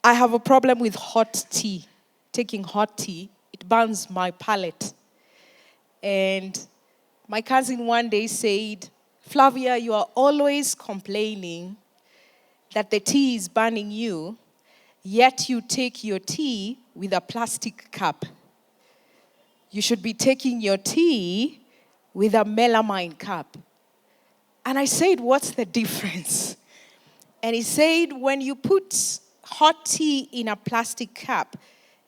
I have a problem with hot tea. Taking hot tea, it burns my palate. And my cousin one day said, Flavia, you are always complaining that the tea is burning you, yet you take your tea with a plastic cup. You should be taking your tea with a melamine cup. And I said, what's the difference? And he said, when you put hot tea in a plastic cup,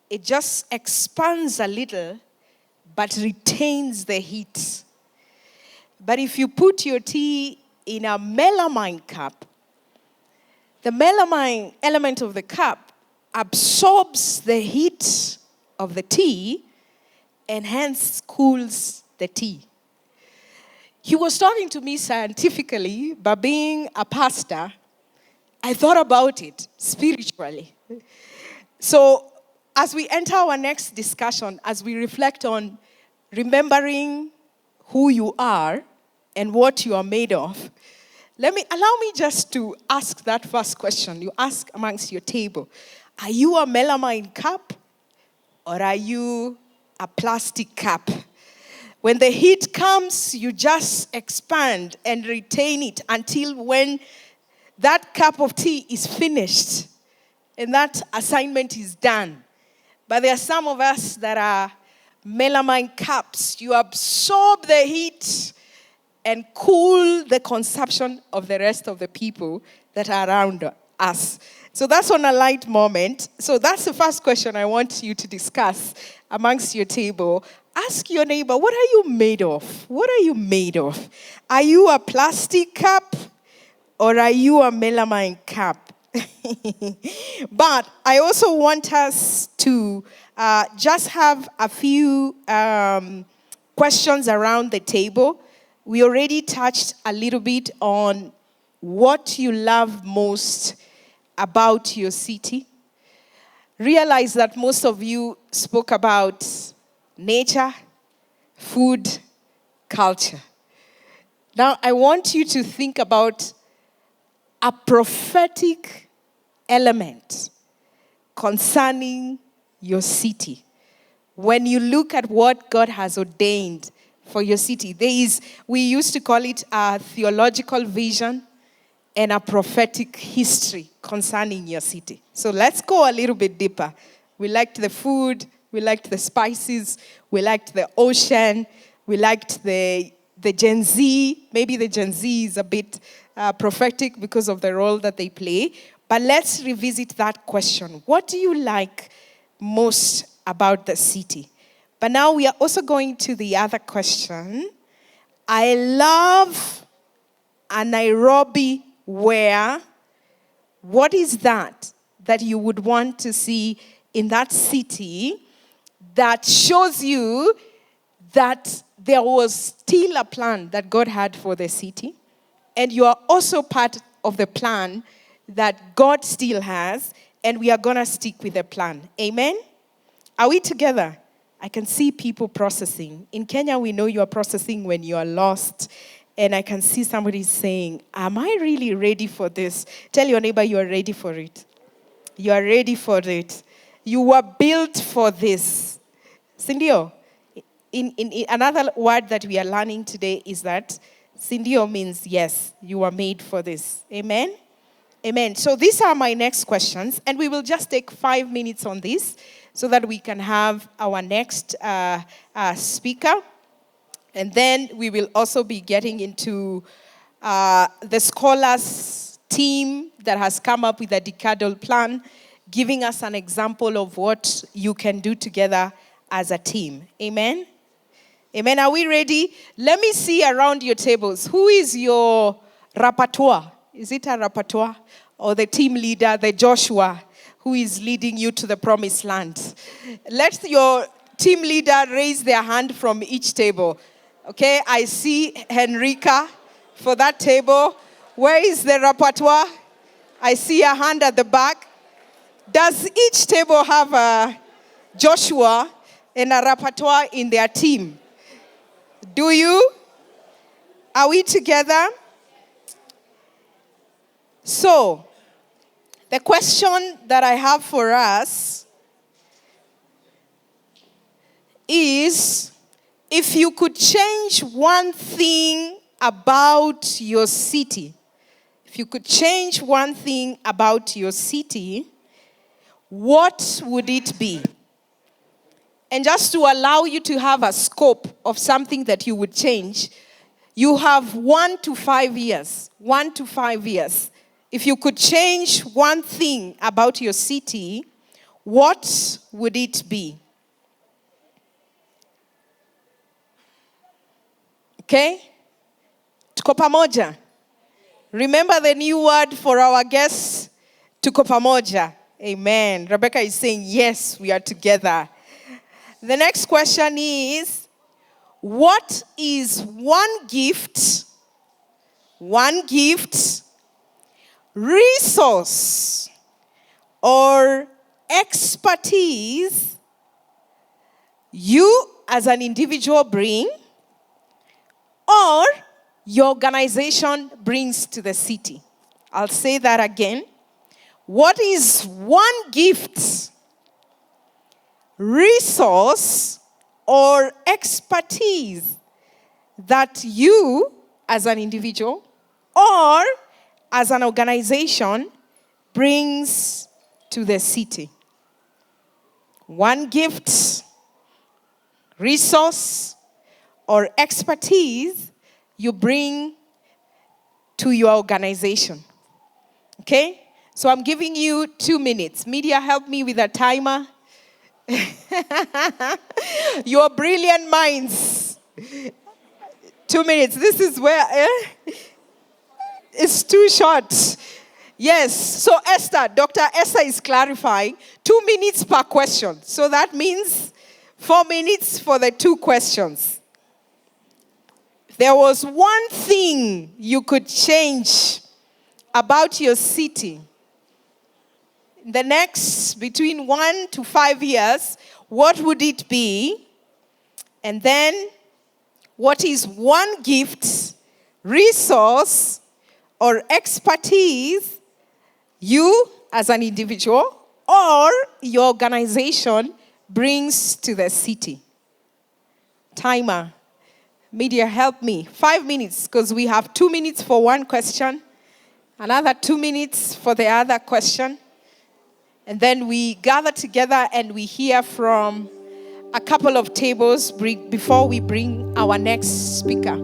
it just expands a little, but retains the heat. But if you put your tea in a melamine cup, the melamine element of the cup absorbs the heat of the tea and hence cools the tea. He was talking to me scientifically, but being a pastor, I thought about it spiritually. So as we enter our next discussion, as we reflect on remembering who you are and what you are made of, allow me just to ask that first question. You ask amongst your table, are you a melamine cup or are you a plastic cup? When the heat comes, you just expand and retain it until when that cup of tea is finished and that assignment is done. But there are some of us that are melamine cups. You absorb the heat and cool the consumption of the rest of the people that are around us. So that's on a light moment. So that's the first question I want you to discuss amongst your table. Ask your neighbor, what are you made of? What are you made of? Are you a plastic cup or are you a melamine cup? But I also want us to just have a few questions around the table. We already touched a little bit on what you love most about your city. Realize that most of you spoke about nature, food, culture. Now, I want you to think about a prophetic element concerning your city. When you look at what God has ordained for your city, we used to call it a theological vision and a prophetic history concerning your city. So let's go a little bit deeper. We liked the food, we liked the spices, we liked the ocean, we liked the Gen Z. Maybe the Gen Z is a bit prophetic because of the role that they play. But let's revisit that question. What do you like most about the city? But now we are also going to the other question. I love a Nairobi where, what is that you would want to see in that city that shows you that there was still a plan that God had for the city, and you are also part of the plan that God still has, and we are going to stick with the plan. Amen? Are we together? I can see people processing. In Kenya, we know you are processing when you are lost. And I can see somebody saying, am I really ready for this? Tell your neighbor you are ready for it. You are ready for it. You were built for this. Sindio, in another word that we are learning today is that Sindio means yes, you are made for this. Amen? Amen. So these are my next questions, and we will just take 5 minutes on this so that we can have our next speaker. And then we will also be getting into the scholars team that has come up with a decadal plan, giving us an example of what you can do together as a team. Amen? Amen. Are we ready? Let me see around your tables. Who is your rapporteur? Is it a rapporteur? Or the team leader, the Joshua, who is leading you to the promised land? Let your team leader raise their hand from each table. Okay, I see Henrika for that table. Where is the rapporteur? I see a hand at the back. Does each table have a Joshua and a rapporteur in their team? Do you? Are we together? So, The question that I have for us is, if you could change one thing about your city, if you could change one thing about your city, what would it be? And just to allow you to have a scope of something that you would change, you have 1 to 5 years. 1 to 5 years. If you could change one thing about your city, what would it be? Okay? Tuko pamoja. Remember the new word for our guests? Tuko pamoja. Amen. Rebecca is saying, yes, we are together. The next question is, what is one gift, resource, or expertise you as an individual bring, or your organization brings to the city? I'll say that again. What is one gift, resource, or expertise that you as an individual or as an organization brings to the city? One gift, resource, or expertise you bring to your organization. Okay? So I'm giving you 2 minutes. Media, help me with a timer. Your brilliant minds. 2 minutes. This is where it's too short. Yes. So Dr. Esther is clarifying 2 minutes per question. So that means 4 minutes for the 2 questions. There was one thing you could change about your city in the next between 1 to 5 years, what would it be? And then, what is one gift, resource, or expertise you as an individual or your organization brings to the city? Timer. Media, help me. 5 minutes, because we have 2 minutes for one question, another 2 minutes for the other question. And then we gather together and we hear from a couple of tables before we bring our next speaker.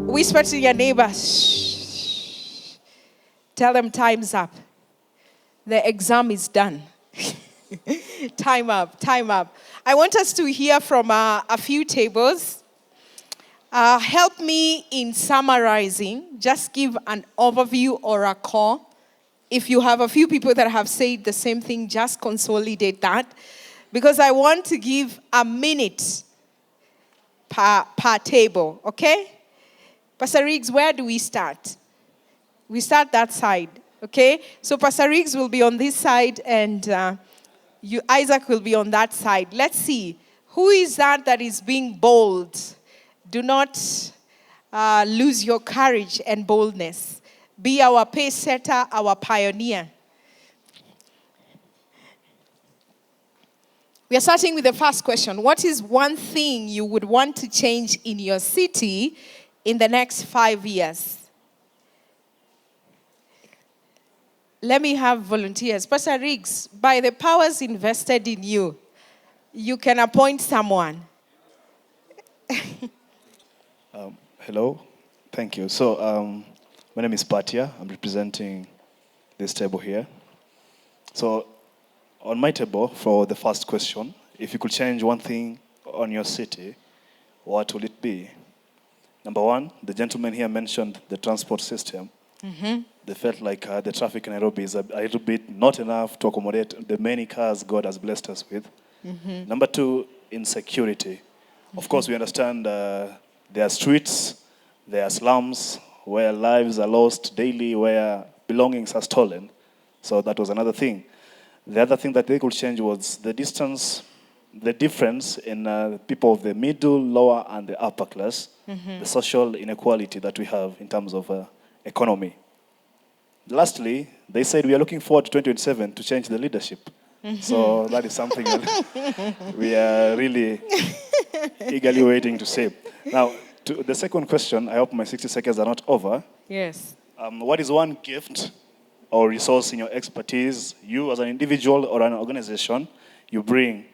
Whisper to your neighbor. Shh. Tell them time's up. The exam is done. Time up. I want us to hear from a few tables. Help me in summarizing. Just give an overview or a core. If you have a few people that have said the same thing, just consolidate that. Because I want to give a minute per table, okay? Pastor Riggs, where do we start? We start that side, okay? So Pastor Riggs will be on this side and Isaac will be on that side. Let's see. Who is that is being bold? Do not lose your courage and boldness. Be our pace setter, our pioneer. We are starting with the first question. What is one thing you would want to change in your city in the next 5 years? Let me have volunteers. Pastor Riggs, by the powers invested in you, you can appoint someone. Hello. Thank you. So, my name is Patia. I'm representing this table here. So, on my table, for the first question, if you could change one thing on your city, what would it be? Number one, the gentleman here mentioned the transport system. They felt like the traffic in Nairobi is a little bit not enough to accommodate the many cars God has blessed us with. Number two, insecurity. Of course, we understand there are streets, there are slums where lives are lost daily, where belongings are stolen. So that was another thing. The other thing that they could change was the distance, the difference in people of the middle, lower, and the upper class, the social inequality that we have in terms of economy. Lastly, they said we are looking forward to 2027 to change the leadership. So that is something that we are really eagerly waiting to see. Now, to the second question, I hope my 60 seconds are not over. Yes. What is one gift or resource in your expertise, you as an individual or an organization, you bring?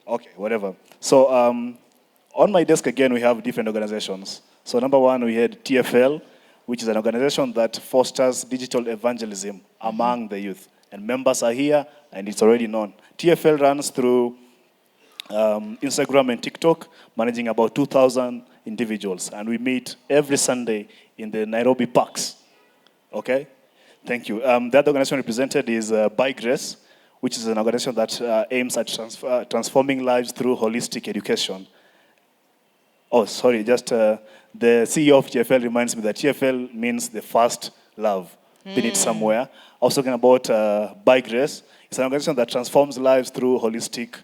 Okay, whatever. So on my desk again, we have different organizations. So number one, we had TFL, which is an organization that fosters digital evangelism among the youth. And members are here, and it's already known. TFL runs through Instagram and TikTok, managing about 2,000 individuals. And we meet every Sunday in the Nairobi parks. Okay? Thank you. The other organization represented is By Grace, which is an organization that aims at transforming lives through holistic education. Oh, sorry, just the CEO of TFL reminds me that TFL means the first love. Been it somewhere. I was talking about By Grace. It's an organization that transforms lives through holistic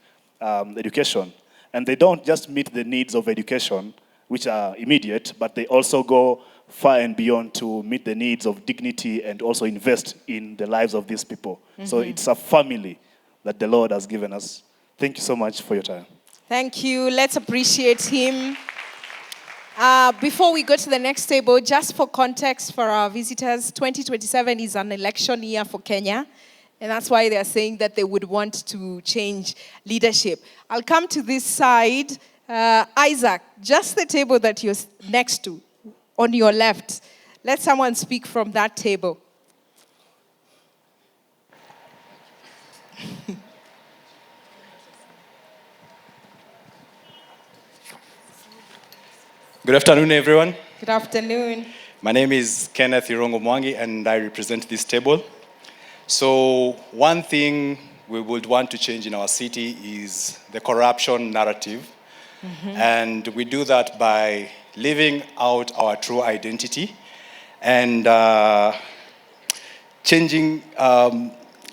education. And they don't just meet the needs of education, which are immediate, but they also go far and beyond to meet the needs of dignity and also invest in the lives of these people. So it's a family that the Lord has given us. Thank you so much for your time. Thank you. Let's appreciate him. Before we go to the next table, just for context for our visitors, 2027 is an election year for Kenya. And that's why they're saying that they would want to change leadership. I'll come to this side. Isaac, just the table that you're next to, on your left. Let someone speak from that table. Good afternoon, everyone. Good afternoon. My name is Kenneth Irongo Mwangi, and I represent this table. So one thing we would want to change in our city is the corruption narrative. And we do that by living out our true identity and changing,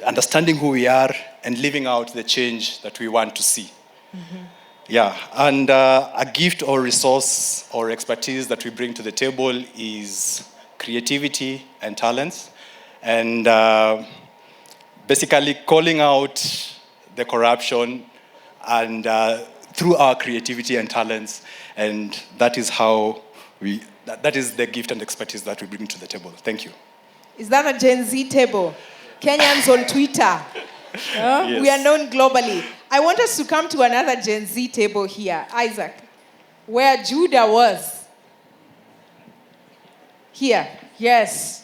understanding who we are and living out the change that we want to see. Yeah, and a gift or resource or expertise that we bring to the table is creativity and talents, and basically calling out the corruption and through our creativity and talents, and that is how that is the gift and expertise that we bring to the table. Thank you. Is that a Gen Z table? Kenyans on Twitter. Yes. We are known globally. I want us to come to another Gen Z table here, Isaac, where Judah was. Here, yes.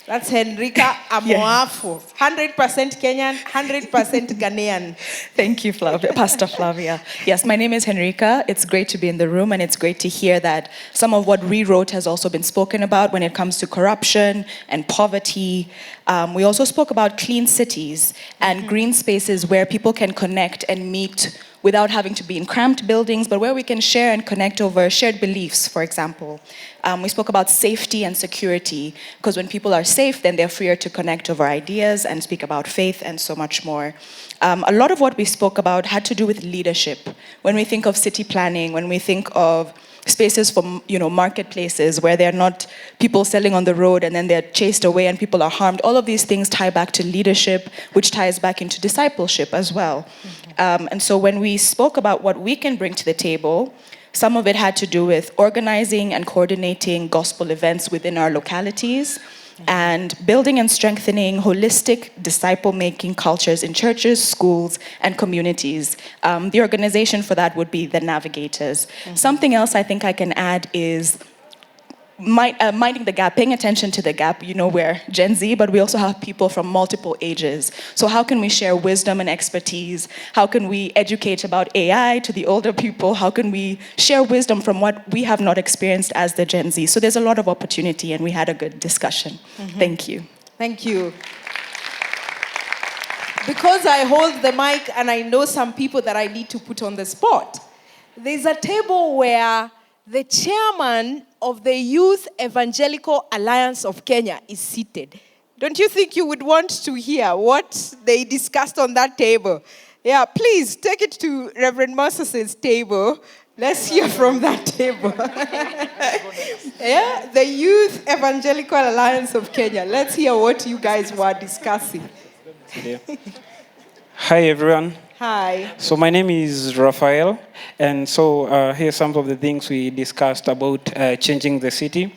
That's Henrika Amoafu. 100% Kenyan, 100% Ghanaian. Thank you, Pastor Flavia. Yes, my name is Henrika. It's great to be in the room, and it's great to hear that some of what rewrote has also been spoken about when it comes to corruption and poverty. We also spoke about clean cities and green spaces where people can connect and meet without having to be in cramped buildings, but where we can share and connect over shared beliefs, for example. We spoke about safety and security, because when people are safe, then they're freer to connect over ideas and speak about faith and so much more. A lot of what we spoke about had to do with leadership. When we think of city planning, when we think of spaces for, marketplaces where they're not people selling on the road and then they're chased away and people are harmed, all of these things tie back to leadership, which ties back into discipleship as well. And so when we spoke about what we can bring to the table, some of it had to do with organizing and coordinating gospel events within our localities and building and strengthening holistic disciple-making cultures in churches, schools, and communities. The organization for that would be the Navigators. Something else I think I can add is minding the gap, paying attention to the gap. You know, we're Gen Z, but we also have people from multiple ages. So how can we share wisdom and expertise? How can we educate about AI to the older people? How can we share wisdom from what we have not experienced as the Gen Z? So there's a lot of opportunity, and we had a good discussion. Thank you. Thank you. Because I hold the mic and I know some people that I need to put on the spot, there's a table where the chairman of the Youth Evangelical Alliance of Kenya is seated. Don't you think you would want to hear what they discussed on that table? Yeah, please take it to Reverend Moses' table. Let's hear from that table. Yeah, the Youth Evangelical Alliance of Kenya. Let's hear what you guys were discussing. Hi, everyone. Hi. So my name is Raphael, and so here's some of the things we discussed about changing the city.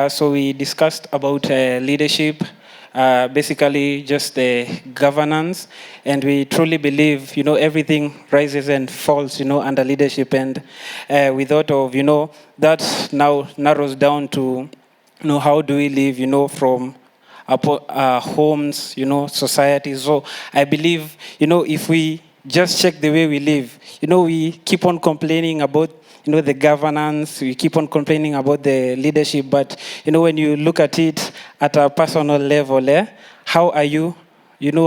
So we discussed about leadership, basically just the governance, and we truly believe, everything rises and falls, under leadership, and we thought of, that now narrows down to, how do we live, from homes, society. So I believe, if we just check the way we live, we keep on complaining about, the governance, we keep on complaining about the leadership, but, when you look at it at a personal level, how are you,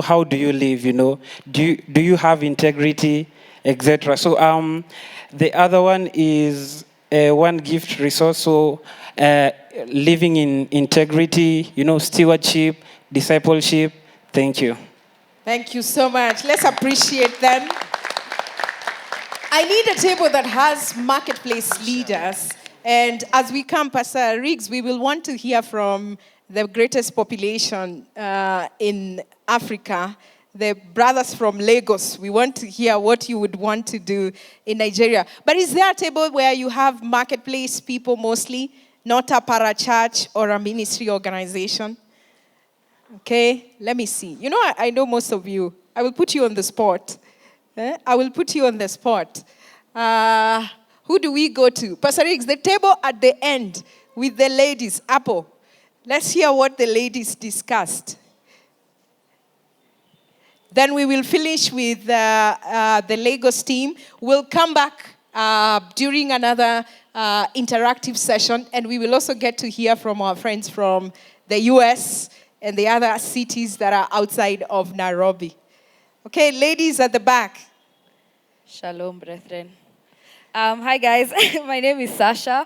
how do you live, do you have integrity, etc. So the other one is one gift resource. So living in integrity, stewardship, discipleship. Thank you. Thank you so much. Let's appreciate them. I need a table that has marketplace leaders. And as we come, Pastor Riggs, we will want to hear from the greatest population in Africa, the brothers from Lagos. We want to hear what you would want to do in Nigeria. But is there a table where you have marketplace people mostly, not a parachurch or a ministry organization? Okay, let me see. I know most of you. I will put you on the spot. I will put you on the spot. Who do we go to? Pastor Riggs, the table at the end with the ladies. Apple. Let's hear what the ladies discussed. Then we will finish with the Lagos team. We'll come back during another interactive session, and we will also get to hear from our friends from the US and the other cities that are outside of Nairobi. Okay, ladies at the back. Shalom, brethren. Hi, guys. My name is Sasha.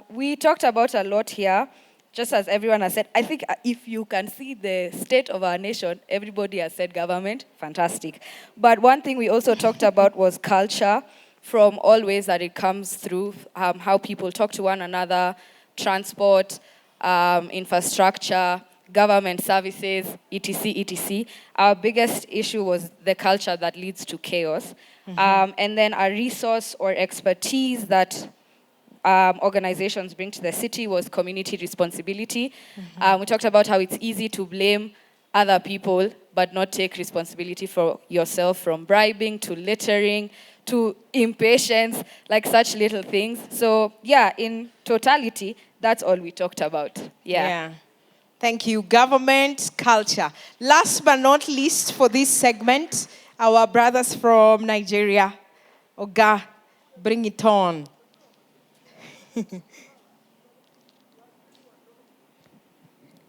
We talked about a lot here, just as everyone has said. I think if you can see the state of our nation, everybody has said government, fantastic. But one thing we also talked about was culture, from all ways that it comes through, how people talk to one another, transport, infrastructure, government services, etc., etc. Our biggest issue was the culture that leads to chaos. And then a resource or expertise that organizations bring to the city was community responsibility. We talked about how it's easy to blame other people but not take responsibility for yourself, from bribing to littering to impatience, like such little things. So yeah, in totality, that's all we talked about. Yeah. Thank you. Government, culture. Last but not least for this segment, our brothers from Nigeria. Oga, bring it on.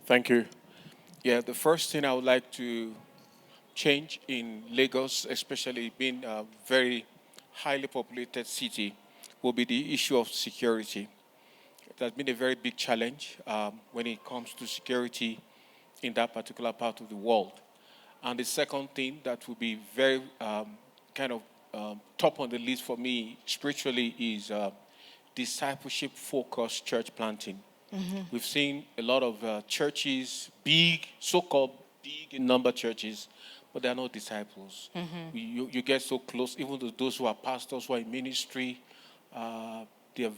Thank you. Yeah, the first thing I would like to change in Lagos, especially being a very highly populated city, will be the issue of security. It has been a very big challenge when it comes to security in that particular part of the world. And the second thing that will be very top on the list for me spiritually is discipleship-focused church planting. We've seen a lot of churches, big, so-called big in number churches, but they are not disciples. You get so close, even those who are pastors, who are in ministry, they have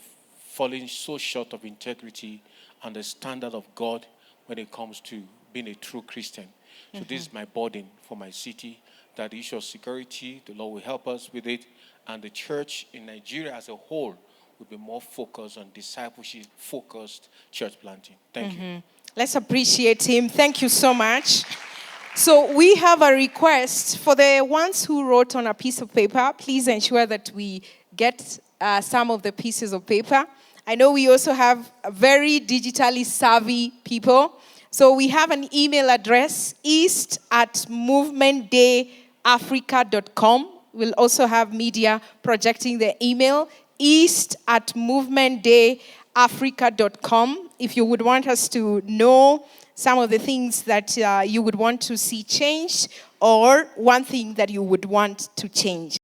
falling so short of integrity and the standard of God when it comes to being a true Christian. So this is my burden for my city, that the issue of security, the Lord will help us with it, and the church in Nigeria as a whole we'll be more focused on discipleship-focused church planting. Thank you. Let's appreciate him. Thank you so much. So we have a request for the ones who wrote on a piece of paper. Please ensure that we get some of the pieces of paper. I know we also have very digitally savvy people. So we have an email address, east@movementdayafrica.com. We'll also have media projecting the email, east@movementdayafrica.com. If you would want us to know some of the things that you would want to see changed, or one thing that you would want to change.